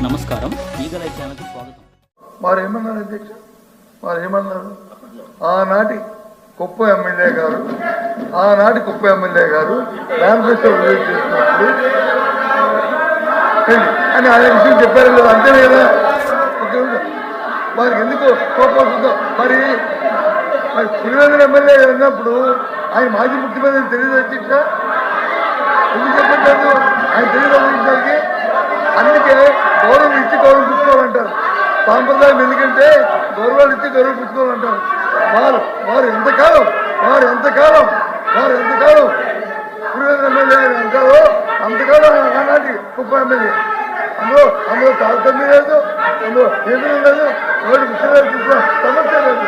నమస్కారం, ఈగల ఛానల్కి స్వాగతం. వారు ఏమన్నారు అధ్యక్ష? వారు ఏమన్నారు? ఆనాటి కుప్ప ఎమ్మెల్యే గారు మేనిఫెస్టో రిలీజ్ చేసినప్పుడు అని ఆయన విషయం చెప్పారు కదా, అంతేనే కదా. వారికి ఎందుకు కోపం వస్తుందో మరి పులివెందుల ఎమ్మెల్యే ఉన్నప్పుడు ఆయన మాజీ ముఖ్యమంత్రి తెలియదు అధ్యక్ష, ఎందుకు చెప్పట్లేదు? ఆయన తెలియదు అధ్యక్షకి. అందుకే గౌరవం ఇచ్చి గౌరవం పుచ్చుకోవాలంటారు. సాంప్రదాయం ఎందుకంటే గౌరవాలు ఇచ్చి గౌరవం పుచ్చుకోవాలంటారు. వారు ఎంతకాలం పులివెందుల ఎమ్మెల్యే అంటారో అంతకాలం ఆనాటి కుప్ప ఎమ్మెల్యే. అందులో తారతమ్యం లేదు, అందులో ఏమీ లేదు, ఎవరు విషయాలు సమస్య లేదు.